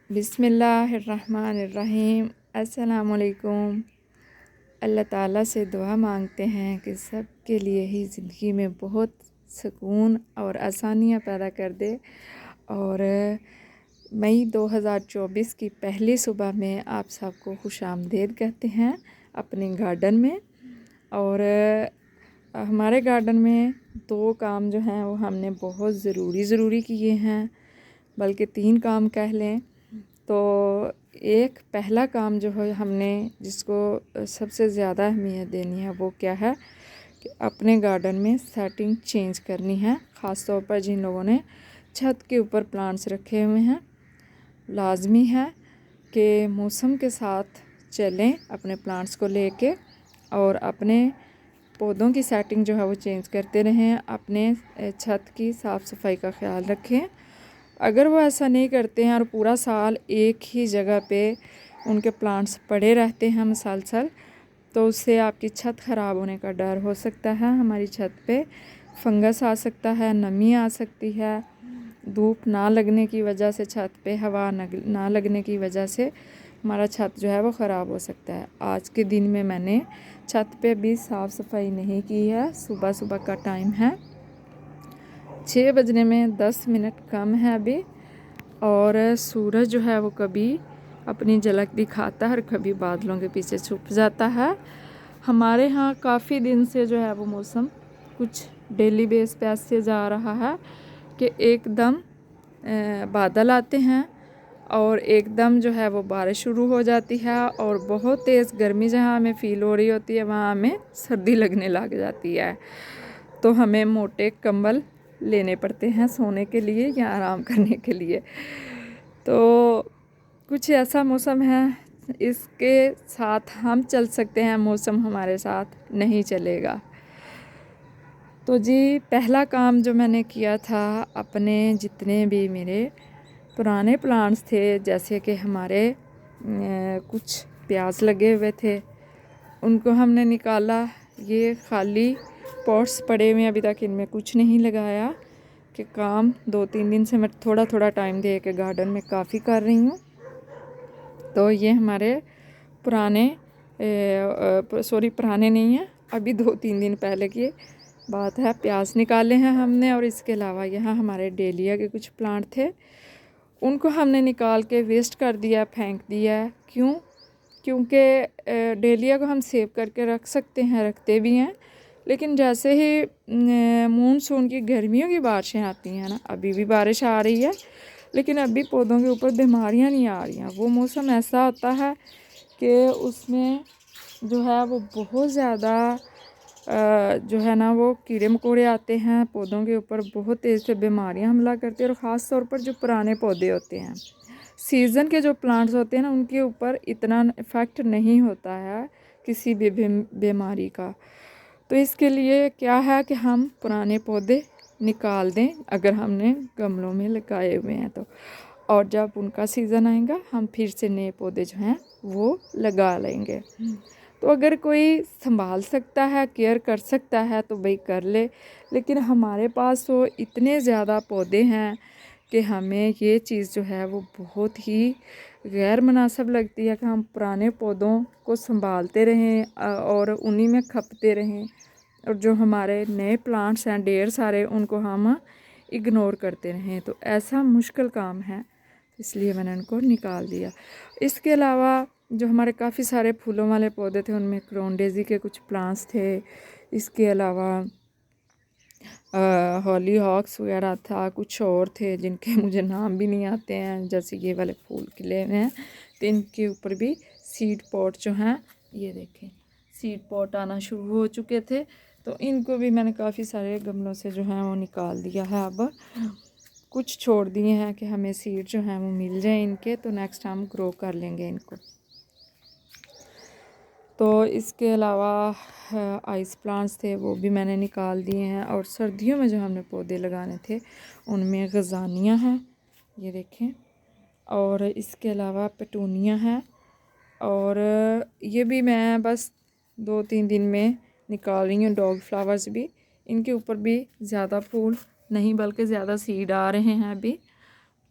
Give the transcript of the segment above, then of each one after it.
बिस्मिल्लाहिर्रहमानिर्रहीम। अस्सलामुअलैकुम। अल्लाह ताला से दुआ मांगते हैं कि सब के लिए ही ज़िंदगी में बहुत सुकून और आसानियाँ पैदा कर दे। और मई 2024 की पहली सुबह में आप सबको खुशामदीद कहते हैं अपने गार्डन में। और हमारे गार्डन में दो काम जो हैं वो हमने बहुत ज़रूरी किए हैं, बल्कि तीन काम कह लें। तो एक पहला काम जो है हमने जिसको सबसे ज़्यादा अहमियत देनी है वो क्या है कि अपने गार्डन में सेटिंग चेंज करनी है। ख़ास तौर पर जिन लोगों ने छत के ऊपर प्लांट्स रखे हुए हैं, लाजमी है कि मौसम के साथ चलें अपने प्लांट्स को लेके और अपने पौधों की सेटिंग जो है वो चेंज करते रहें। अपने छत की साफ़ सफाई का ख्याल रखें। अगर वो ऐसा नहीं करते हैं और पूरा साल एक ही जगह पे उनके प्लांट्स पड़े रहते हैं मुसलसल, तो उससे आपकी छत ख़राब होने का डर हो सकता है। हमारी छत पे फंगस आ सकता है, नमी आ सकती है, धूप ना लगने की वजह से, छत पे हवा ना लगने की वजह से हमारा छत जो है वो ख़राब हो सकता है। आज के दिन में मैंने छत पे भी साफ़ सफाई नहीं की है। सुबह सुबह का टाइम है, 6 बजने में 10 मिनट कम है अभी, और सूरज जो है वो कभी अपनी झलक दिखाता है और कभी बादलों के पीछे छुप जाता है। हमारे यहाँ काफ़ी दिन से जो है वो मौसम कुछ डेली बेस पे ऐसे जा रहा है कि एकदम बादल आते हैं और एकदम जो है वो बारिश शुरू हो जाती है, और बहुत तेज़ गर्मी जहाँ हमें फ़ील हो रही होती है वहाँ हमें सर्दी लगने लग जाती है। तो हमें मोटे कंबल लेने पड़ते हैं सोने के लिए या आराम करने के लिए। तो कुछ ऐसा मौसम है, इसके साथ हम चल सकते हैं, मौसम हमारे साथ नहीं चलेगा। तो जी, पहला काम जो मैंने किया था, अपने जितने भी मेरे पुराने प्लांट्स थे, जैसे कि हमारे कुछ प्याज लगे हुए थे, उनको हमने निकाला। ये खाली पॉट्स पड़े हुए, अभी तक इनमें कुछ नहीं लगाया कि काम 2-3 दिन से मैं थोड़ा थोड़ा टाइम दे के गार्डन में काफ़ी कर रही हूँ। तो ये हमारे पुराने पुराने नहीं हैं, अभी 2-3 दिन पहले की बात है। प्याज निकाले हैं हमने, और इसके अलावा यहाँ हमारे डेलिया के कुछ प्लांट थे, उनको हमने निकाल के वेस्ट कर दिया, फेंक दिया। क्यों? क्योंकि डेलिया को हम सेव करके रख सकते हैं, रखते भी हैं, लेकिन जैसे ही मानसून की गर्मियों की बारिशें आती हैं ना, अभी भी बारिश आ रही है लेकिन अभी पौधों के ऊपर बीमारियां नहीं आ रही हैं। वो मौसम ऐसा होता है कि उसमें जो है वो बहुत ज़्यादा जो है ना वो कीड़े मकोड़े आते हैं पौधों के ऊपर, बहुत तेज़ से बीमारियां हमला करती हैं। और ख़ास तौर पर जो पुराने पौधे होते हैं, सीज़न के जो प्लांट्स होते हैं ना, उनके ऊपर इतना इफ़ेक्ट नहीं होता है किसी भी बीमारी का। तो इसके लिए क्या है कि हम पुराने पौधे निकाल दें अगर हमने गमलों में लगाए हुए हैं तो, और जब उनका सीज़न आएगा हम फिर से नए पौधे जो हैं वो लगा लेंगे। तो अगर कोई संभाल सकता है, केयर कर सकता है तो भाई कर ले, लेकिन हमारे पास तो इतने ज़्यादा पौधे हैं कि हमें ये चीज़ जो है वो बहुत ही गैर मुनासिब लगती है कि हम पुराने पौधों को संभालते रहें और उन्हीं में खपते रहें, और जो हमारे नए प्लांट्स हैं ढेर सारे, उनको हम इग्नोर करते रहें। तो ऐसा मुश्किल काम है, इसलिए मैंने उनको निकाल दिया। इसके अलावा जो हमारे काफ़ी सारे फूलों वाले पौधे थे, उनमें क्राउन डेज़ी के कुछ प्लांट्स थे, इसके अलावा हॉली हॉक्स वगैरह था, कुछ और थे जिनके मुझे नाम भी नहीं आते हैं, जैसे ये वाले फूल खिले हुए हैं। तो इनके ऊपर भी सीड पॉट जो हैं, ये देखें सीड पॉट आना शुरू हो चुके थे। तो इनको भी मैंने काफ़ी सारे गमलों से जो है वो निकाल दिया है। अब कुछ छोड़ दिए हैं कि हमें सीड जो हैं वो मिल जाए इनके, तो नेक्स्ट हम ग्रो कर लेंगे इनको। तो इसके अलावा आइस प्लांट्स थे, वो भी मैंने निकाल दिए हैं। और सर्दियों में जो हमने पौधे लगाने थे उनमें गज़ानियाँ हैं, ये देखें, और इसके अलावा पेटूनिया है, और ये भी मैं बस 2-3 दिन में निकाल रही हूँ। डॉग फ्लावर्स भी, इनके ऊपर भी ज़्यादा फूल नहीं बल्कि ज़्यादा सीड आ रहे हैं अभी।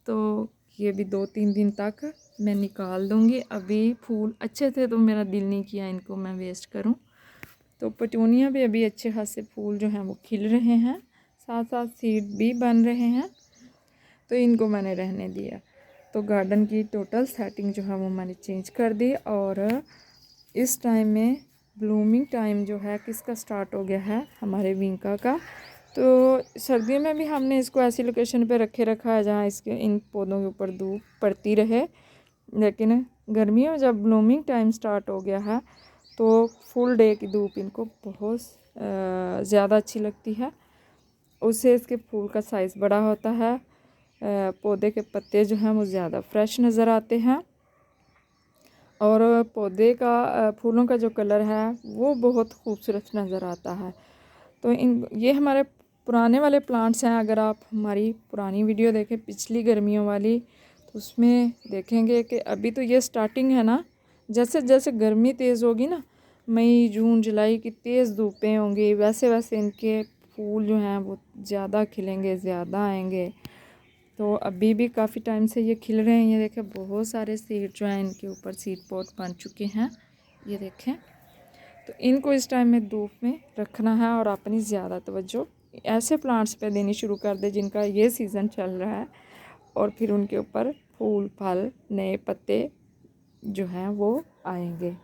तो ये भी 2-3 दिन तक मैं निकाल दूँगी। अभी फूल अच्छे थे तो मेरा दिल नहीं किया इनको मैं वेस्ट करूँ। तो पेटूनिया भी अभी अच्छे खासे फूल जो हैं वो खिल रहे हैं, साथ साथ सीड भी बन रहे हैं, तो इनको मैंने रहने दिया। तो गार्डन की टोटल सेटिंग जो है वो मैंने चेंज कर दी। और इस टाइम में ब्लूमिंग टाइम जो है किसका स्टार्ट हो गया है, हमारे विंका का। तो सर्दियों में भी हमने इसको ऐसी लोकेशन पे रखा है जहाँ इसके इन पौधों के ऊपर धूप पड़ती रहे, लेकिन गर्मियों में जब ब्लूमिंग टाइम स्टार्ट हो गया है तो फुल डे की धूप इनको बहुत ज़्यादा अच्छी लगती है। उससे इसके फूल का साइज़ बड़ा होता है, पौधे के पत्ते जो हैं वो ज़्यादा फ्रेश नज़र आते हैं, और पौधे का फूलों का जो कलर है वो बहुत खूबसूरत नज़र आता है। तो ये हमारे पुराने वाले प्लांट्स हैं। अगर आप हमारी पुरानी वीडियो देखें पिछली गर्मियों वाली, तो उसमें देखेंगे कि अभी तो ये स्टार्टिंग है ना, जैसे जैसे गर्मी तेज़ होगी ना, मई जून जुलाई की तेज़ धूपें होंगी, वैसे वैसे इनके फूल जो हैं वो ज़्यादा खिलेंगे, ज़्यादा आएंगे। तो अभी भी काफ़ी टाइम से ये खिल रहे हैं। ये देखें बहुत सारे सीड जो हैं इनके ऊपर सीड पॉट बन चुके हैं, ये देखें। तो इनको इस टाइम में धूप में रखना है और अपनी ज़्यादा तवज्जो ऐसे प्लांट्स पे देनी शुरू कर दे जिनका ये सीज़न चल रहा है, और फिर उनके ऊपर फूल फल नए पत्ते जो हैं वो आएंगे।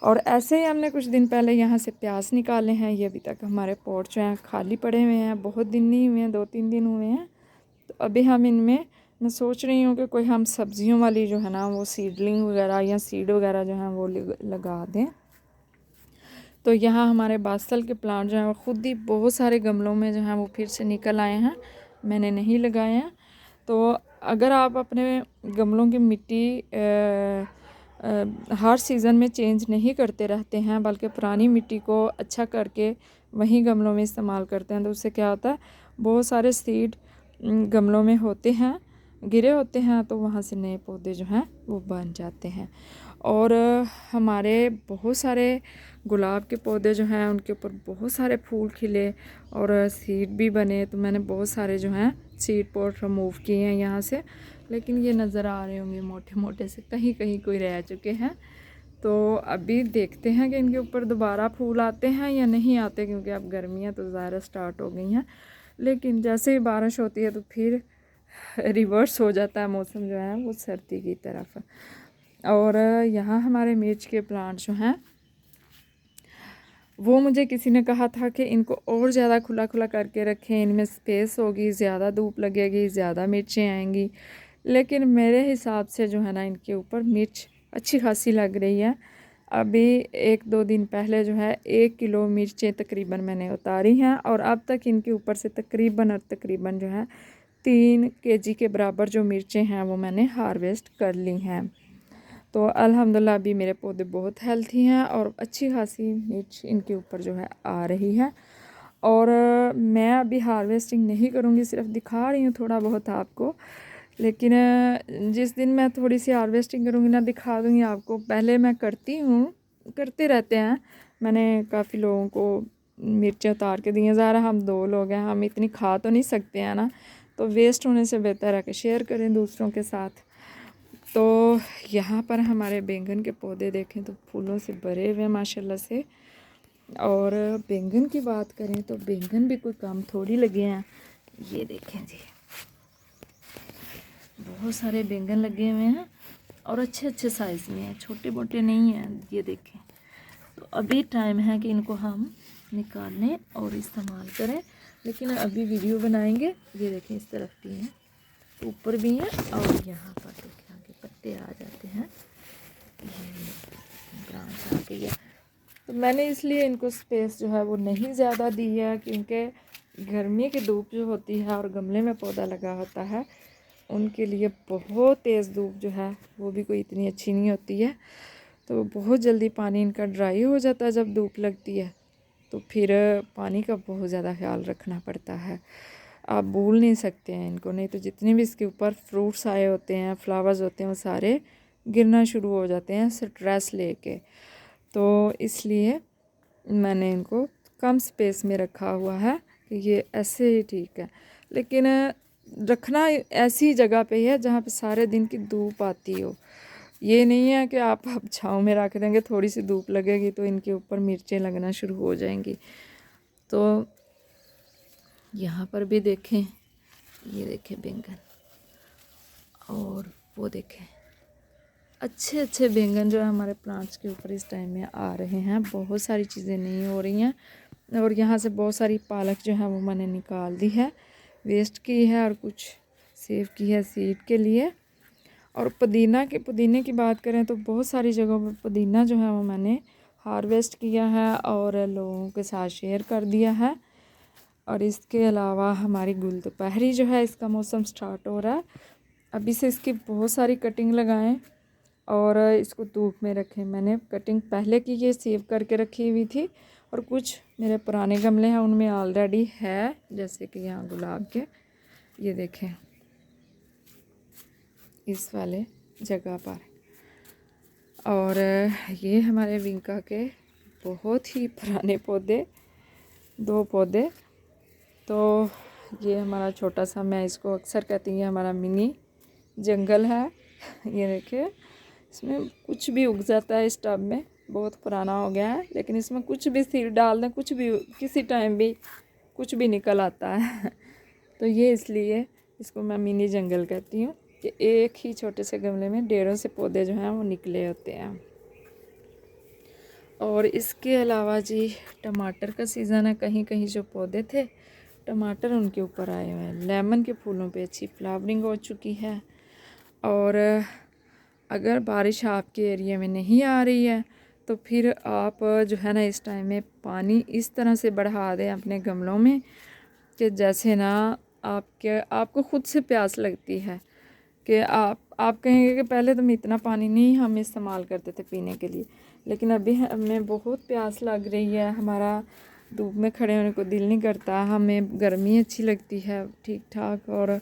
और ऐसे ही हमने कुछ दिन पहले यहाँ से प्याज निकाले हैं। ये अभी तक हमारे पॉट जो हैं खाली पड़े हुए हैं, बहुत दिन नहीं हुए हैं, 2-3 दिन हुए हैं। तो अभी हम इनमें मैं सोच रही हूँ कि कोई हम सब्जियों वाली जो है ना वो सीडलिंग वगैरह या सीड वगैरह जो हैं वो लगा दें। तो यहाँ हमारे बासल के प्लांट जो हैं वो ख़ुद ही बहुत सारे गमलों में जो हैं वो फिर से निकल आए हैं, मैंने नहीं लगाए हैं। तो अगर आप अपने गमलों की मिट्टी हर सीज़न में चेंज नहीं करते रहते हैं, बल्कि पुरानी मिट्टी को अच्छा करके वहीं गमलों में इस्तेमाल करते हैं, तो उससे क्या होता है, बहुत सारे सीड गमलों में होते हैं, गिरे होते हैं, तो वहाँ से नए पौधे जो हैं वो बन जाते हैं। और हमारे बहुत सारे गुलाब के पौधे जो हैं उनके ऊपर बहुत सारे फूल खिले और सीड भी बने। तो मैंने बहुत सारे जो हैं सीड पॉट रिमूव किए हैं यहाँ से, लेकिन ये नज़र आ रहे होंगे मोटे मोटे से, कहीं कहीं कोई रह चुके हैं। तो अभी देखते हैं कि इनके ऊपर दोबारा फूल आते हैं या नहीं आते, क्योंकि अब गर्मियाँ तो ज़्यादा स्टार्ट हो गई हैं। लेकिन जैसे ही बारिश होती है तो फिर रिवर्स हो जाता है मौसम जो है वो सर्दी की तरफ। और यहाँ हमारे मिर्च के प्लांट जो हैं वो मुझे किसी ने कहा था कि इनको और ज़्यादा खुला खुला करके रखें, इनमें स्पेस होगी, ज़्यादा धूप लगेगी, ज़्यादा मिर्चें आएंगी। लेकिन मेरे हिसाब से जो है ना इनके ऊपर मिर्च अच्छी खासी लग रही है। अभी 1-2 दिन पहले जो है 1 किलो मिर्चें तकरीबन मैंने उतारी हैं, और अब तक इनके ऊपर से तकरीबन जो है 3 केजी के बराबर जो मिर्चें हैं वो मैंने हार्वेस्ट कर ली हैं। तो अल्हम्दुलिल्लाह अभी मेरे पौधे बहुत हेल्थी हैं और अच्छी खासी मिर्च इनके ऊपर जो है आ रही है। और मैं अभी हार्वेस्टिंग नहीं करूँगी, सिर्फ दिखा रही हूँ थोड़ा बहुत आपको। लेकिन जिस दिन मैं थोड़ी सी हार्वेस्टिंग करूँगी ना, दिखा दूँगी आपको। पहले मैं करती हूँ, करते रहते हैं, मैंने काफ़ी लोगों को मिर्चें उतार के दी हैं। ज़रा हम 2 लोग हैं, हम इतनी खा तो नहीं सकते हैं ना, तो वेस्ट होने से बेहतर है कि शेयर करें दूसरों के साथ। तो यहाँ पर हमारे बैंगन के पौधे देखें तो फूलों से भरे हुए हैं माशाल्लाह से। और बैंगन की बात करें तो बैंगन भी कोई काम थोड़ी लगे हैं। ये देखें जी, बहुत सारे बैंगन लगे हुए हैं और अच्छे अच्छे साइज़ में हैं, छोटे मोटे नहीं हैं। ये देखें, तो अभी टाइम है कि इनको हम निकाल लें और इस्तेमाल करें, लेकिन अभी वीडियो बनाएंगे। ये देखें, इस तरफ भी हैं, ऊपर भी हैं, और यहाँ पर देखें आगे पत्ते आ जाते हैं, ये ब्रांच आ गई है। तो मैंने इसलिए इनको स्पेस जो है वो नहीं ज़्यादा दी है, क्योंकि गर्मी की धूप जो होती है और गमले में पौधा लगा होता है उनके लिए बहुत तेज़ धूप जो है वो भी कोई इतनी अच्छी नहीं होती है। तो बहुत जल्दी पानी इनका ड्राई हो जाता है जब धूप लगती है, तो फिर पानी का बहुत ज़्यादा ख्याल रखना पड़ता है। आप भूल नहीं सकते हैं इनको, नहीं तो जितने भी इसके ऊपर फ्रूट्स आए होते हैं, फ्लावर्स होते हैं, वो सारे गिरना शुरू हो जाते हैं स्ट्रेस लेके। तो इसलिए मैंने इनको कम स्पेस में रखा हुआ है कि ये ऐसे ही ठीक है। लेकिन रखना ऐसी जगह पे है जहाँ पे सारे दिन की धूप आती हो। ये नहीं है कि आप छाँव में रख देंगे, थोड़ी सी धूप लगेगी तो इनके ऊपर मिर्चें लगना शुरू हो जाएंगी। तो यहाँ पर भी देखें, ये देखें बैंगन, और वो देखें अच्छे अच्छे बैंगन जो है हमारे प्लांट्स के ऊपर इस टाइम में आ रहे हैं। बहुत सारी चीज़ें नहीं हो रही हैं। और यहाँ से बहुत सारी पालक जो है वो मैंने निकाल दी है, वेस्ट की है, और कुछ सेव की है सीड के लिए। और पुदीने की बात करें तो बहुत सारी जगहों पर पुदीना जो है वो मैंने हार्वेस्ट किया है और लोगों के साथ शेयर कर दिया है। और इसके अलावा हमारी गुलदोपहरी जो है, इसका मौसम स्टार्ट हो रहा है, अभी से इसकी बहुत सारी कटिंग लगाएं और इसको धूप में रखें। मैंने कटिंग पहले की ये सेव करके रखी हुई थी, और कुछ मेरे पुराने गमले हैं उनमें ऑलरेडी है, जैसे कि यहाँ गुलाब के, ये देखें इस वाले जगह पर। और ये हमारे विंका के बहुत ही पुराने पौधे, 2 पौधे। तो ये हमारा छोटा सा, मैं इसको अक्सर कहती हूँ हमारा मिनी जंगल है। ये देखिए, इसमें कुछ भी उग जाता है इस टब में, बहुत पुराना हो गया है, लेकिन इसमें कुछ भी सीड डाल दें, कुछ भी किसी टाइम भी कुछ भी निकल आता है। तो ये इसलिए इसको मैं मिनी जंगल कहती हूँ कि एक ही छोटे से गमले में ढेरों से पौधे जो हैं वो निकले होते हैं। और इसके अलावा जी टमाटर का सीज़न है, कहीं कहीं जो पौधे थे टमाटर उनके ऊपर आए हुए हैं। लेमन के फूलों पे अच्छी फ्लावरिंग हो चुकी है। और अगर बारिश आपके एरिया में नहीं आ रही है तो फिर आप जो है ना इस टाइम में पानी इस तरह से बढ़ा दें अपने गमलों में कि जैसे ना आपको खुद से प्यास लगती है, कि आप कहेंगे कि पहले तो मैं इतना पानी नहीं हम इस्तेमाल करते थे पीने के लिए, लेकिन अभी हमें बहुत प्यास लग रही है, हमारा धूप में खड़े होने को दिल नहीं करता, हमें गर्मी अच्छी लगती है ठीक ठाक, और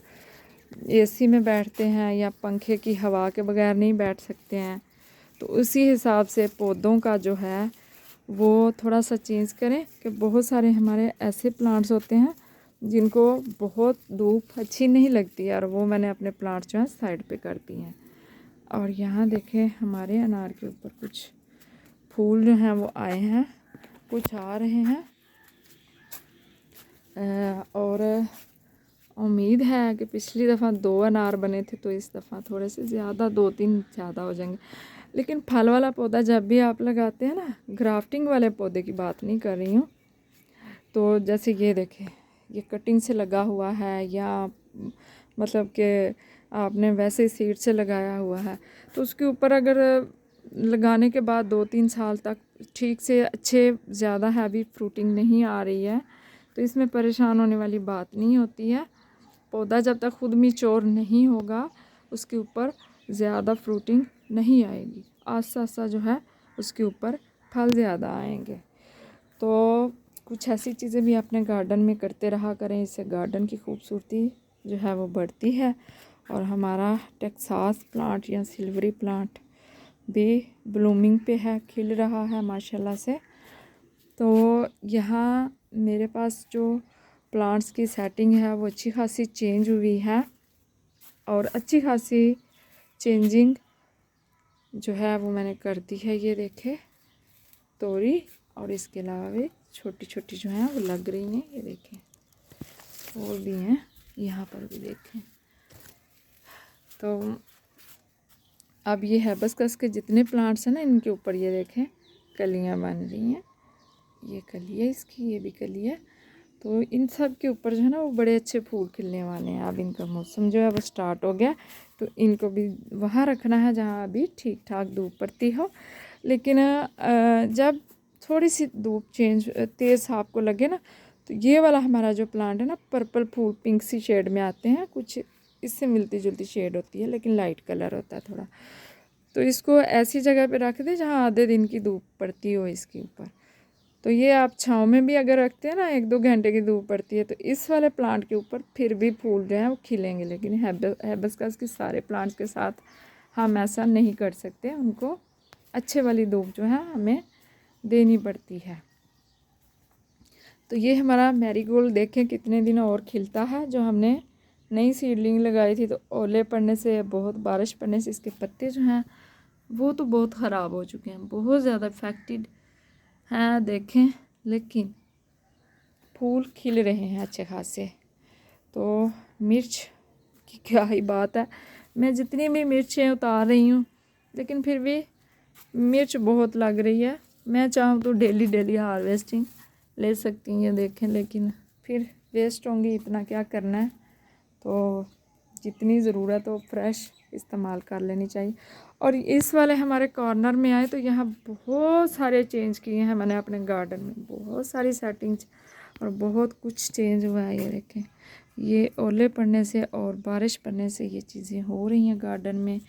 एसी में बैठते हैं या पंखे की हवा के बगैर नहीं बैठ सकते हैं। तो उसी हिसाब से पौधों का जो है वो थोड़ा सा चेंज करें, कि बहुत सारे हमारे ऐसे प्लांट्स होते हैं जिनको बहुत धूप अच्छी नहीं लगती है, और वो मैंने अपने प्लांट्स जो है साइड पे कर दिए हैं। और यहाँ देखें हमारे अनार के ऊपर कुछ फूल जो हैं वो आए हैं, कुछ आ रहे हैं। और उम्मीद है कि पिछली दफ़ा 2 अनार बने थे, तो इस दफ़ा थोड़े से ज़्यादा 2-3 ज़्यादा हो जाएंगे। लेकिन फल वाला पौधा जब भी आप लगाते हैं ना, ग्राफ्टिंग वाले पौधे की बात नहीं कर रही हूँ, तो जैसे ये देखें ये कटिंग से लगा हुआ है, या मतलब कि आपने वैसे सीड से लगाया हुआ है, तो उसके ऊपर अगर लगाने के बाद 2-3 साल तक ठीक से अच्छे ज़्यादा हैवी फ्रूटिंग नहीं आ रही है, तो इसमें परेशान होने वाली बात नहीं होती है। पौधा जब तक खुद मैच्योर नहीं होगा उसके ऊपर ज़्यादा फ्रूटिंग नहीं आएगी, आस्ता आस्ता जो है उसके ऊपर फल ज़्यादा आएंगे। तो कुछ ऐसी चीज़ें भी अपने गार्डन में करते रहा करें, इससे गार्डन की खूबसूरती जो है वो बढ़ती है। और हमारा टेक्सास प्लांट या सिल्वरी प्लांट भी ब्लूमिंग पे है, खिल रहा है माशाल्लाह से। तो यहाँ मेरे पास जो प्लांट्स की सेटिंग है वो अच्छी खासी चेंज हुई है, और अच्छी खासी चेंजिंग जो है वो मैंने कर दी है। ये देखें तोरी, और इसके अलावा भी छोटी छोटी जो हैं वो लग रही हैं, ये देखें और भी हैं, यहाँ पर भी देखें। तो अब ये हिबिस्कस के जितने प्लांट्स हैं ना, इनके ऊपर ये देखें कलियाँ बन रही हैं, ये कली है इसकी, ये भी कली है। तो इन सब के ऊपर जो है ना वो बड़े अच्छे फूल खिलने वाले हैं। अब इनका मौसम जो है वो स्टार्ट हो गया, तो इनको भी वहाँ रखना है जहाँ अभी ठीक ठाक धूप पड़ती हो। लेकिन जब थोड़ी सी धूप तेज़ आपको लगे ना, तो ये वाला हमारा जो प्लांट है ना, पर्पल फूल पिंक सी शेड में आते हैं, कुछ इससे मिलती जुलती शेड होती है लेकिन लाइट कलर होता है थोड़ा। तो इसको ऐसी जगह पे रख दें जहाँ आधे दिन की धूप पड़ती हो इसके ऊपर। तो ये आप छाँव में भी अगर रखते हैं ना, 1-2 घंटे की धूप पड़ती है, तो इस वाले प्लांट के ऊपर फिर भी फूल जो हैं वो खिलेंगे। लेकिन हिबिस्कस के सारे प्लांट्स के साथ हम ऐसा नहीं कर सकते, उनको अच्छे वाली धूप जो है हमें देनी पड़ती है। तो ये हमारा मैरीगोल्ड देखें कितने दिन और खिलता है, जो हमने नई सीडलिंग लगाई थी तो ओले पड़ने से, बहुत बारिश पड़ने से इसके पत्ते जो हैं वो तो बहुत ख़राब हो चुके हैं, बहुत ज़्यादा इफेक्टेड हैं देखें। लेकिन फूल खिल रहे हैं अच्छे खासे। तो मिर्च की क्या ही बात है, मैं जितनी भी मिर्चें उतार रही हूँ लेकिन फिर भी मिर्च बहुत लग रही है। मैं चाहूँ तो डेली डेली हार्वेस्टिंग ले सकती हूँ ये देखें, लेकिन फिर वेस्ट होंगी, इतना क्या करना है। तो जितनी ज़रूरत हो फ्रेश इस्तेमाल कर लेनी चाहिए। और इस वाले हमारे कॉर्नर में आए तो यहाँ बहुत सारे चेंज किए हैं मैंने अपने गार्डन में, बहुत सारी सेटिंग्स और बहुत कुछ चेंज हुआ है। ये देखें, ये ओले पड़ने से और बारिश पड़ने से ये चीज़ें हो रही हैं गार्डन में,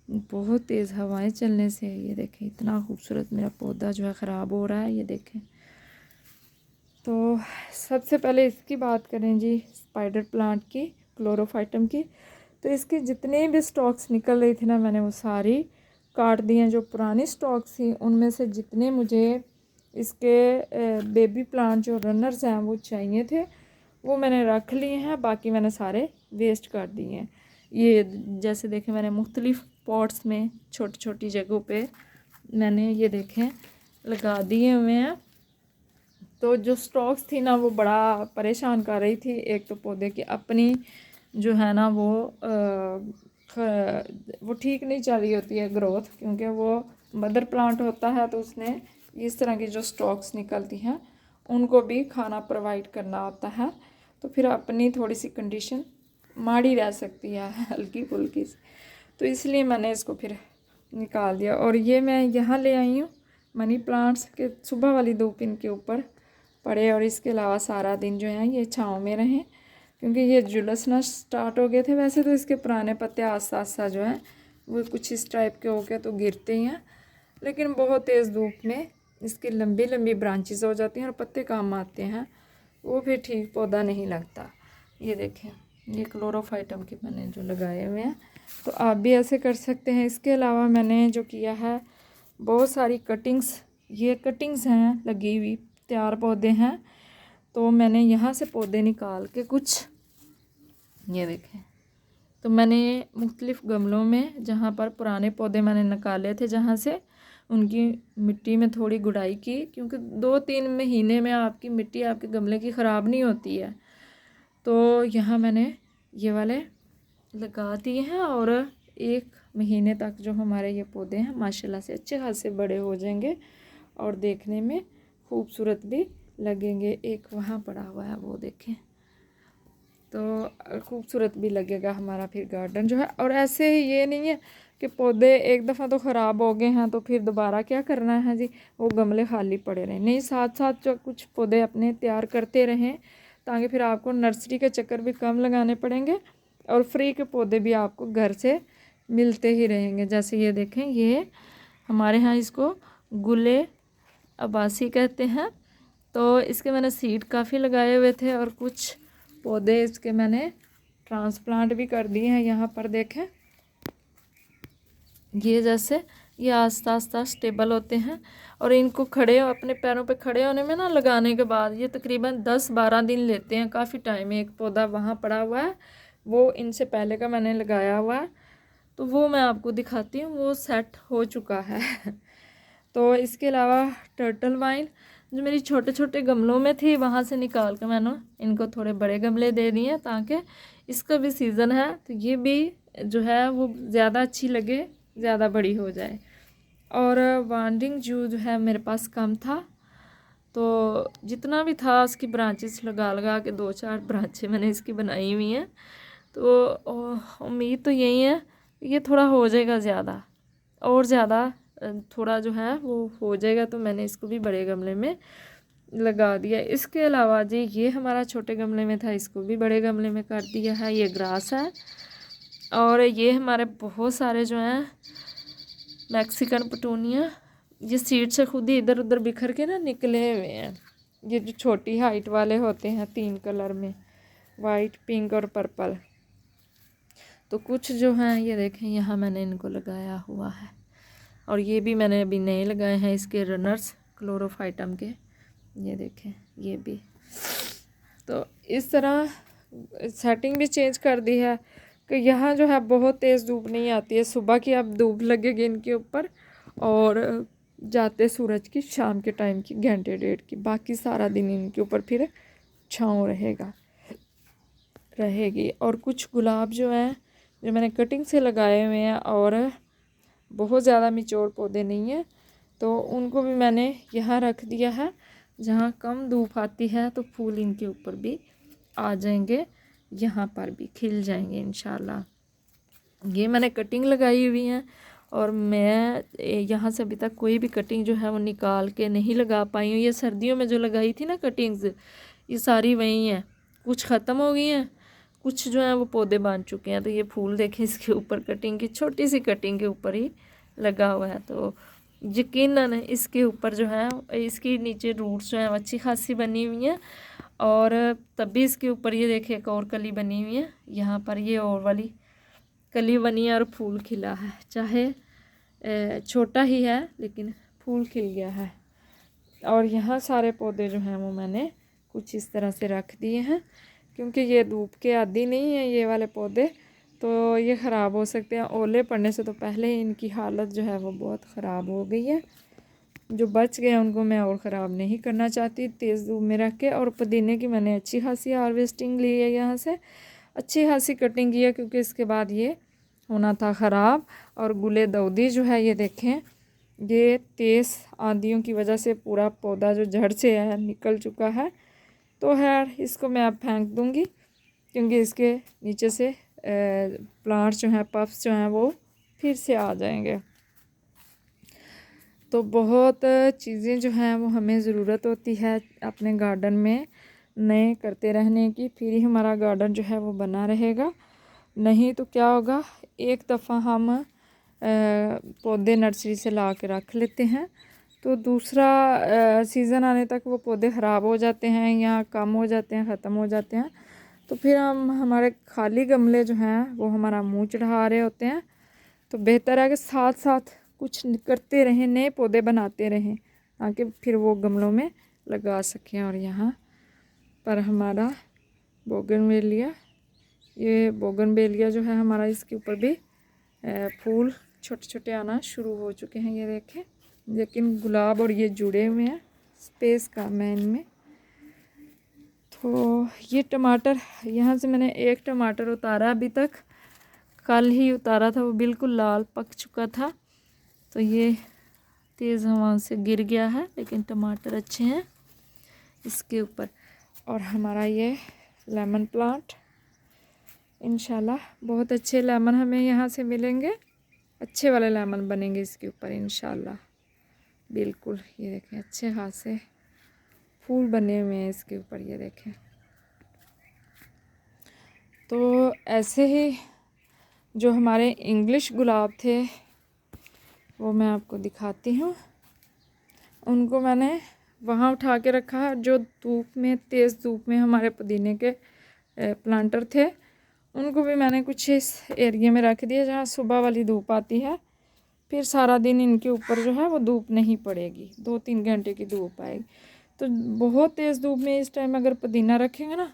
बहुत तेज़ हवाएं चलने से। ये देखें इतना खूबसूरत मेरा पौधा जो है ख़राब हो रहा है। ये देखें, तो सबसे पहले इसकी बात करें जी, स्पाइडर प्लांट की, क्लोरोफाइटम की। तो इसके जितने भी स्टॉक्स निकल रही थी ना, मैंने वो सारी काट दी हैं। जो पुरानी स्टॉक्स थी उनमें से जितने मुझे इसके बेबी प्लांट जो रनर्स हैं वो चाहिए थे वो मैंने रख लिए हैं, बाकी मैंने सारे वेस्ट कर दिए हैं। ये जैसे देखें मैंने मुख्तलिफ़ पॉट्स में छोटी छोटी जगहों पे मैंने ये देखें लगा दिए हुए हैं। तो जो स्टॉक्स थी ना वो बड़ा परेशान कर रही थी। एक तो पौधे की अपनी जो है ना वो ठीक नहीं चल रही होती है ग्रोथ, क्योंकि वो मदर प्लांट होता है तो उसने इस तरह की जो स्टॉक्स निकलती हैं उनको भी खाना प्रोवाइड करना होता है। तो फिर अपनी थोड़ी सी कंडीशन माड़ी रह सकती है हल्की फुल्की सी, तो इसलिए मैंने इसको फिर निकाल दिया। और ये मैं यहाँ ले आई हूँ मनी प्लांट्स के सुबह वाली धूप इनके ऊपर पड़े, और इसके अलावा सारा दिन जो है ये छाँव में रहें, क्योंकि ये झुलसना स्टार्ट हो गए थे। वैसे तो इसके पुराने पत्ते आस्ता आस्ता जो है वो कुछ इस टाइप के हो गए तो गिरते ही हैं, लेकिन बहुत तेज़ धूप में इसकी लंबी लंबी ब्रांचेस हो जाती हैं और पत्ते काम आते हैं, वो फिर ठीक पौधा नहीं लगता। ये देखें, ये क्लोरोफाइटम के मैंने जो लगाए हुए हैं, तो आप भी ऐसे कर सकते हैं। इसके अलावा मैंने जो किया है बहुत सारी कटिंग्स, ये कटिंग्स हैं लगी हुई, तैयार पौधे हैं। तो मैंने यहाँ से पौधे निकाल के कुछ ये देखें, तो मैंने मुख्तलिफ़ गमलों में जहाँ पर पुराने पौधे मैंने निकाले थे जहाँ से उनकी मिट्टी में थोड़ी गुड़ाई की, क्योंकि 2-3 महीने में आपकी मिट्टी आपके गमले की ख़राब नहीं होती है। तो यहाँ मैंने ये वाले लगा दिए हैं और 1 महीने तक जो हमारे ये पौधे हैं माशाल्लाह से अच्छे खासे बड़े हो जाएंगे और देखने में खूबसूरत भी लगेंगे। एक वहाँ पड़ा हुआ है वो देखें, तो खूबसूरत भी लगेगा हमारा फिर गार्डन जो है। और ऐसे ही ये नहीं है कि पौधे एक दफ़ा तो ख़राब हो गए हैं तो फिर दोबारा क्या करना है जी, वो गमले खाली पड़े रहें, नहीं, साथ साथ जो कुछ पौधे अपने तैयार करते रहें, ताकि फिर आपको नर्सरी के चक्कर भी कम लगाने पड़ेंगे और फ्री के पौधे भी आपको घर से मिलते ही रहेंगे। जैसे ये देखें, ये हमारे यहाँ इसको गुले अब्बासी कहते हैं। तो इसके मैंने सीड काफ़ी लगाए हुए थे और कुछ पौधे इसके मैंने ट्रांसप्लांट भी कर दिए हैं। यहाँ पर देखें, ये जैसे ये आस्ता आस्ता स्टेबल होते हैं और इनको खड़े अपने पैरों पे खड़े होने में ना लगाने के बाद ये तकरीबन 10-12 दिन लेते हैं, काफ़ी टाइम। एक पौधा वहाँ पड़ा हुआ है, वो इनसे पहले का मैंने लगाया हुआ है, तो वो मैं आपको दिखाती हूँ, वो सेट हो चुका है। तो इसके अलावा टर्टल वाइन जो मेरी छोटे छोटे गमलों में थी वहाँ से निकाल कर मैंने इनको थोड़े बड़े गमले दे दिए ताकि इसका भी सीज़न है तो ये भी जो है वो ज़्यादा अच्छी लगे, ज़्यादा बड़ी हो जाए। और वांडिंग जो है मेरे पास कम था, तो जितना भी था उसकी ब्रांचेस लगा लगा के 2-4 ब्रांचें मैंने इसकी बनाई हुई हैं। तो उम्मीद तो यही है ये थोड़ा हो जाएगा ज़्यादा और ज़्यादा, थोड़ा जो है वो हो जाएगा, तो मैंने इसको भी बड़े गमले में लगा दिया। इसके अलावा जी ये हमारा छोटे गमले में था, इसको भी बड़े गमले में कर दिया है। ये ग्रास है और ये हमारे बहुत सारे जो हैं मैक्सिकन पटूनिया, ये सीड से खुद ही इधर उधर बिखर के ना निकले हुए हैं। ये जो छोटी हाइट वाले होते हैं 3 कलर में, वाइट, पिंक और पर्पल। तो कुछ जो हैं ये देखें यहाँ मैंने इनको लगाया हुआ है और ये भी मैंने अभी नए लगाए हैं इसके रनर्स क्लोरोफाइटम के, ये देखें ये भी। तो इस तरह सेटिंग भी चेंज कर दी है कि यहाँ जो है बहुत तेज़ धूप नहीं आती है। सुबह की अब धूप लगेगी इनके ऊपर और जाते सूरज की शाम के टाइम की घंटे डेढ़ की, बाकी सारा दिन इनके ऊपर फिर छाँव रहेगी। और कुछ गुलाब जो हैं जो मैंने कटिंग से लगाए हुए हैं और बहुत ज़्यादा मिचौड़ पौधे नहीं हैं, तो उनको भी मैंने यहाँ रख दिया है। जहाँ कम धूप आती है तो फूल इनके ऊपर भी आ जाएंगे, यहाँ पर भी खिल जाएंगे इंशाल्लाह। ये मैंने कटिंग लगाई हुई है और मैं यहाँ से अभी तक कोई भी कटिंग जो है वो निकाल के नहीं लगा पाई हूँ। ये सर्दियों में जो लगाई थी ना कटिंग्स, ये सारी वही हैं, कुछ ख़त्म हो गई हैं, कुछ जो है वो पौधे बांध चुके हैं। तो ये फूल देखें इसके ऊपर कटिंग की, छोटी सी कटिंग के ऊपर ही लगा हुआ है। तो यकीनन इसके ऊपर जो है इसकी नीचे रूट्स जो है अच्छी खासी बनी हुई हैं और तब भी इसके ऊपर ये देखिए एक और कली बनी हुई है। यहाँ पर ये और वाली कली बनी है और फूल खिला है, चाहे छोटा ही है लेकिन फूल खिल गया है। और यहाँ सारे पौधे जो हैं वो मैंने कुछ इस तरह से रख दिए हैं, क्योंकि ये धूप के आदी नहीं है ये वाले पौधे, तो ये ख़राब हो सकते हैं। ओले पड़ने से तो पहले ही इनकी हालत जो है वो बहुत ख़राब हो गई है। जो बच गए उनको मैं और ख़राब नहीं करना चाहती तेज़ धूप में रख के। और पुदीने की मैंने अच्छी खासी हार्वेस्टिंग ली है, यहाँ से अच्छी खासी कटिंग की है, क्योंकि इसके बाद ये होना था ख़राब। और गुले दाउदी जो है ये देखें, ये तेज़ आंधियों की वजह से पूरा पौधा जो जड़ से है निकल चुका है। तो खैर इसको मैं अब फेंक दूँगी, क्योंकि इसके नीचे से प्लांट्स जो हैं, पफ्स जो हैं वो फिर से आ जाएंगे। तो बहुत चीज़ें जो हैं वो हमें ज़रूरत होती है अपने गार्डन में नए करते रहने की, फिर ही हमारा गार्डन जो है वो बना रहेगा। नहीं तो क्या होगा, एक दफ़ा हम पौधे नर्सरी से ला के रख लेते हैं तो दूसरा सीज़न आने तक वो पौधे ख़राब हो जाते हैं या कम हो जाते हैं, ख़त्म हो जाते हैं। तो फिर हम हमारे खाली गमले जो हैं वो हमारा मुंह चढ़ा रहे होते हैं। तो बेहतर है कि साथ साथ कुछ करते रहें, नए पौधे बनाते रहें, ताकि फिर वो गमलों में लगा सकें। और यहाँ पर हमारा बोगनवेलिया, ये बोगनवेलिया जो है हमारा, इसके ऊपर भी फूल छोटे छोटे आना शुरू हो चुके हैं, ये देखें। लेकिन गुलाब और ये जुड़े हुए हैं, स्पेस का मैं इनमें। तो ये टमाटर, यहाँ से मैंने एक टमाटर उतारा, अभी तक कल ही उतारा था, वो बिल्कुल लाल पक चुका था। तो ये तेज़ हवा से गिर गया है, लेकिन टमाटर अच्छे हैं इसके ऊपर। और हमारा ये लेमन प्लांट, इंशाल्लाह बहुत अच्छे लेमन हमें यहाँ से मिलेंगे, अच्छे वाले लेमन बनेंगे इसके ऊपर इंशाल्लाह। बिल्कुल ये देखें अच्छे खासे फूल बने हुए हैं इसके ऊपर, ये देखें। तो ऐसे ही जो हमारे इंग्लिश गुलाब थे वो मैं आपको दिखाती हूँ। उनको मैंने वहाँ उठा के रखा है, जो धूप में, तेज़ धूप में हमारे पुदीने के प्लांटर थे, उनको भी मैंने कुछ इस एरिया में रख दिया जहाँ सुबह वाली धूप आती है। फिर सारा दिन इनके ऊपर जो है वो धूप नहीं पड़ेगी, 2-3 घंटे की धूप आएगी। तो बहुत तेज़ धूप में इस टाइम अगर पुदीना रखेंगे ना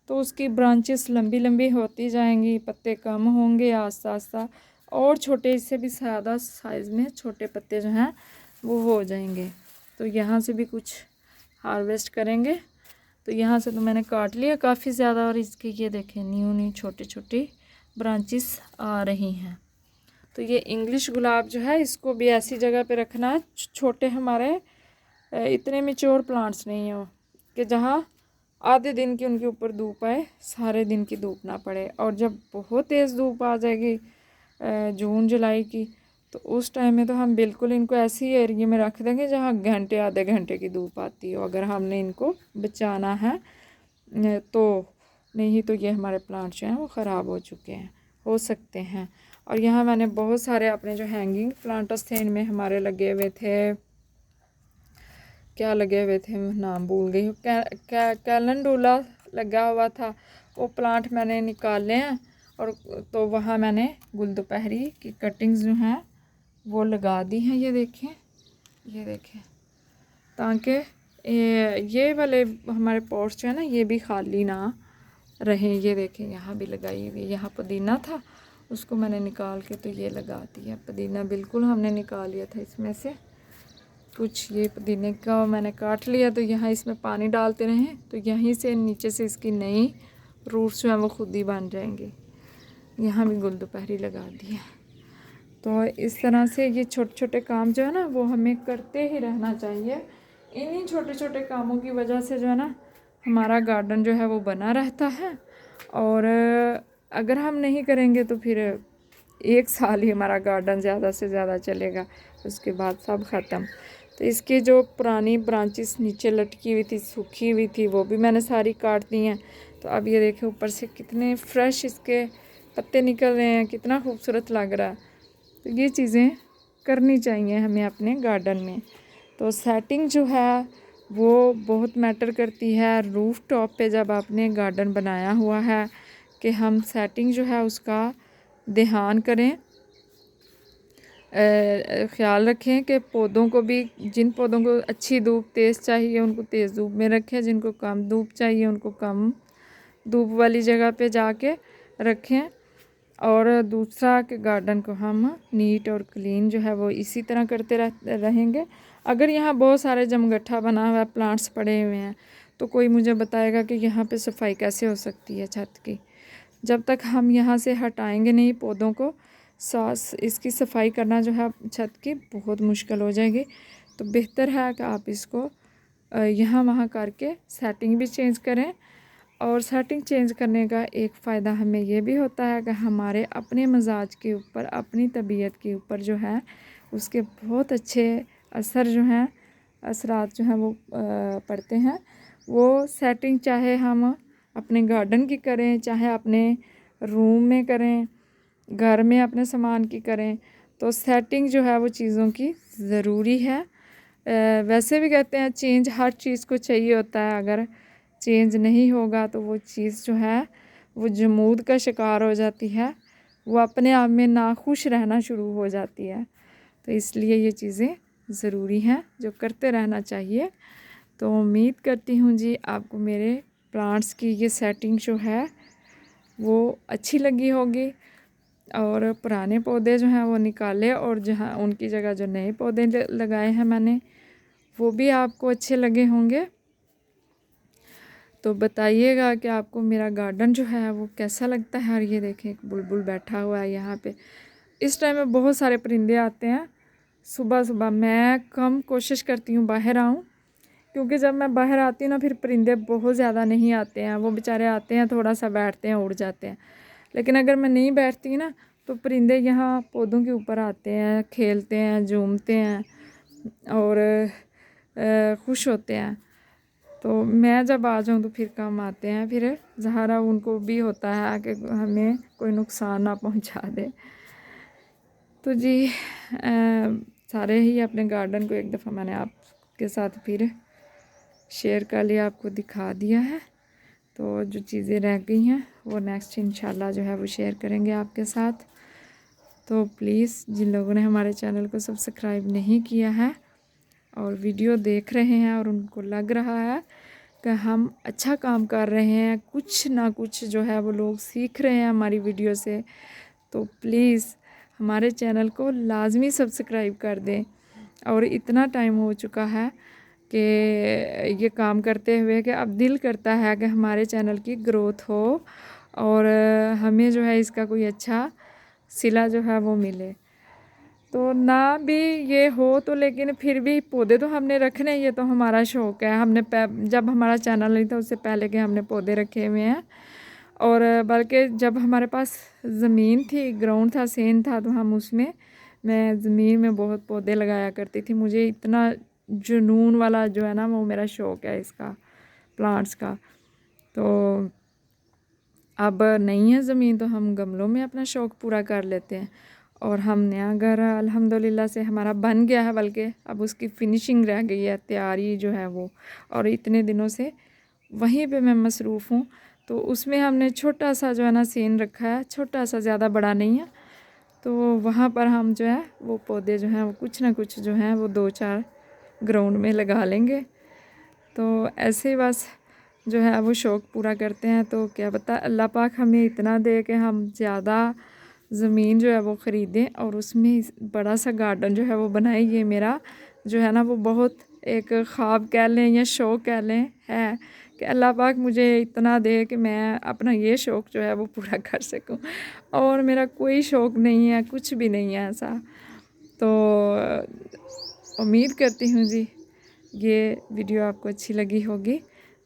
तो उसकी ब्रांचेस लंबी लंबी होती जाएंगी, पत्ते कम होंगे आस्ता आस्ता, और छोटे, इससे भी ज़्यादा साइज़ में छोटे पत्ते जो हैं वो हो जाएंगे। तो यहाँ से भी कुछ हार्वेस्ट करेंगे। तो यहाँ से तो मैंने काट लिया काफ़ी ज़्यादा, और इसके ये देखें न्यू छोटे छोटे ब्रांचेस आ रही हैं। तो ये इंग्लिश गुलाब जो है इसको भी ऐसी जगह पे रखना है, छोटे हमारे इतने मैच्योर प्लांट्स नहीं हो कि जहाँ आधे दिन की उनके ऊपर धूप आए, सारे दिन की धूप ना पड़े। और जब बहुत तेज़ धूप आ जाएगी जून जुलाई की, तो उस टाइम में तो हम बिल्कुल इनको ऐसी एरिया में रख देंगे जहाँ घंटे आधे घंटे की धूप आती हो, अगर हमने इनको बचाना है तो। नहीं तो ये हमारे प्लांट जो हैं वो ख़राब हो चुके हैं, हो सकते हैं। और यहाँ मैंने बहुत सारे अपने जो हैंगिंग प्लांटर्स थे इनमें हमारे लगे हुए थे, क्या लगे हुए थे नाम भूल गई हूँ, कैलेंडुला लगा हुआ था, वो प्लांट मैंने निकाले हैं। और तो वहाँ मैंने गुलदोपहरी की कटिंग्स जो हैं वो लगा दी हैं, ये देखें, ये देखें, ताकि ये वाले हमारे पॉट्स जो है ना ये भी खाली ना रहें। ये देखें यहाँ भी लगाई हुई, यहाँ पुदीना था उसको मैंने निकाल के तो ये लगा दिया। पुदीना बिल्कुल हमने निकाल लिया था इसमें से, कुछ ये पुदीने का मैंने काट लिया तो यहाँ इसमें पानी डालते रहें तो यहीं से नीचे से इसकी नई रूट्स जो हैं वो खुद ही बन जाएंगे। यहाँ भी गुलदोपहरी लगा दिया। तो इस तरह से ये छोटे छोटे काम जो है ना वो हमें करते ही रहना चाहिए। इन्हीं छोटे छोटे कामों की वजह से जो है ना हमारा गार्डन जो है वो बना रहता है। और अगर हम नहीं करेंगे तो फिर 1 साल ही हमारा गार्डन ज़्यादा से ज़्यादा चलेगा, उसके बाद सब ख़त्म। तो इसकी जो पुरानी ब्रांचेस नीचे लटकी हुई थी, सूखी हुई थी, वो भी मैंने सारी काट दी हैं। तो अब ये देखें ऊपर से कितने फ्रेश इसके पत्ते निकल रहे हैं, कितना खूबसूरत लग रहा है। तो ये चीज़ें करनी चाहिए हमें अपने गार्डन में। तो सेटिंग जो है वो बहुत मैटर करती है। रूफ़ टॉप पे जब आपने गार्डन बनाया हुआ है कि हम सेटिंग जो है उसका ध्यान करें, ख़्याल रखें कि पौधों को भी, जिन पौधों को अच्छी धूप तेज़ चाहिए उनको तेज़ धूप में रखें, जिनको कम धूप चाहिए उनको कम धूप वाली जगह पे जाके रखें। और दूसरा कि गार्डन को हम नीट और क्लीन जो है वो इसी तरह करते रहेंगे। अगर यहाँ बहुत सारे जमगट्ठा बना हुआ है, प्लांट्स पड़े हुए हैं, तो कोई मुझे बताएगा कि यहाँ पे सफाई कैसे हो सकती है छत की। जब तक हम यहाँ से हटाएंगे नहीं पौधों को, सांस इसकी सफाई करना जो है छत की बहुत मुश्किल हो जाएगी। तो बेहतर है कि आप इसको यहाँ वहाँ करके सेटिंग भी चेंज करें। और सेटिंग चेंज करने का एक फ़ायदा हमें ये भी होता है कि हमारे अपने मिजाज के ऊपर, अपनी तबीयत के ऊपर जो है उसके बहुत अच्छे असर जो हैं, असरात जो हैं वो पड़ते हैं। वो सेटिंग चाहे हम अपने गार्डन की करें, चाहे अपने रूम में करें, घर में अपने सामान की करें, तो सेटिंग जो है वो चीज़ों की ज़रूरी है। वैसे भी कहते हैं चेंज हर चीज़ को चाहिए होता है, अगर चेंज नहीं होगा तो वो चीज़ जो है वो जमूद का शिकार हो जाती है, वो अपने आप में नाखुश रहना शुरू हो जाती है। तो इसलिए ये चीज़ें ज़रूरी हैं जो करते रहना चाहिए। तो उम्मीद करती हूँ जी आपको मेरे प्लांट्स की ये सेटिंग जो है वो अच्छी लगी होगी। और पुराने पौधे जो हैं वो निकाले और जहाँ उनकी जगह जो नए पौधे लगाए हैं मैंने, वो भी आपको अच्छे लगे होंगे। तो बताइएगा कि आपको मेरा गार्डन जो है वो कैसा लगता है। और ये देखें एक बुलबुल बैठा हुआ है यहाँ पे। इस टाइम में बहुत सारे परिंदे आते हैं सुबह सुबह। मैं कम कोशिश करती हूँ बाहर आऊँ, क्योंकि जब मैं बाहर आती हूँ ना फिर परिंदे बहुत ज़्यादा नहीं आते हैं। वो बेचारे आते हैं, थोड़ा सा बैठते हैं, उड़ जाते हैं। लेकिन अगर मैं नहीं बैठती ना तो परिंदे यहाँ पौधों के ऊपर आते हैं, खेलते हैं, झूमते हैं और खुश होते हैं। तो मैं जब आ जाऊँ तो फिर कम आते हैं, फिर ज़ाहिर उनको भी होता है कि हमें कोई नुकसान ना पहुँचा दे। तो जी सारे ही अपने गार्डन को एक दफ़ा मैंने आपके साथ फिर शेयर कर लिया, आपको दिखा दिया है। तो जो चीज़ें रह गई हैं वो नेक्स्ट इंशाल्लाह जो है वो शेयर करेंगे आपके साथ। तो प्लीज़ जिन लोगों ने हमारे चैनल को सब्सक्राइब नहीं किया है और वीडियो देख रहे हैं और उनको लग रहा है कि हम अच्छा काम कर रहे हैं, कुछ ना कुछ जो है वो लोग सीख रहे हैं हमारी वीडियो से, तो प्लीज़ हमारे चैनल को लाजमी सब्सक्राइब कर दें। और इतना टाइम हो चुका है कि ये काम करते हुए कि अब दिल करता है कि हमारे चैनल की ग्रोथ हो और हमें जो है इसका कोई अच्छा सिला जो है वो मिले। तो ना भी ये हो तो लेकिन फिर भी पौधे तो हमने रखने, ये तो हमारा शौक़ है। हमने जब हमारा चैनल नहीं था उससे पहले के हमने पौधे रखे हुए हैं। और बल्कि जब हमारे पास ज़मीन थी, ग्राउंड था, सेन था, तो हम उसमें, मैं ज़मीन में बहुत पौधे लगाया करती थी। मुझे इतना जुनून वाला जो है ना वो मेरा शौक़ है इसका, प्लांट्स का। तो अब नहीं है ज़मीन तो हम गमलों में अपना शौक़ पूरा कर लेते हैं। और हम नया घर अल्हम्दुलिल्लाह से हमारा बन गया है, बल्कि अब उसकी फ़िनिशिंग रह गई है, तैयारी जो है वो। और इतने दिनों से वहीं पे मैं मसरूफ़ हूँ। तो उसमें हमने छोटा सा जो है ना सीन रखा है, छोटा सा, ज़्यादा बड़ा नहीं है। तो वहाँ पर हम जो है वो पौधे जो हैं वो कुछ ना कुछ जो हैं वो 2-4 ग्राउंड में लगा लेंगे। तो ऐसे बस जो है वो शौक़ पूरा करते हैं। तो क्या पता अल्लाह पाक हमें इतना दे कि हम ज़्यादा ज़मीन जो है वो ख़रीदें और उसमें बड़ा सा गार्डन जो है वो बनाएं। ये मेरा जो है ना वो बहुत एक ख्वाब कह लें या शौक़ कह लें है कि अल्लाह पाक मुझे इतना दे कि मैं अपना ये शौक़ जो है वो पूरा कर सकूं। और मेरा कोई शौक़ नहीं है, कुछ भी नहीं है ऐसा। तो उम्मीद करती हूँ जी ये वीडियो आपको अच्छी लगी होगी।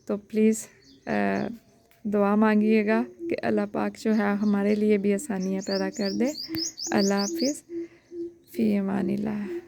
तो प्लीज़ दुआ मांगिएगा कि अल्लाह पाक जो है हमारे लिए भी आसानियाँ पैदा कर दे। अल्लाह हाफ़िज़, फ़ी अमानिल्लाह।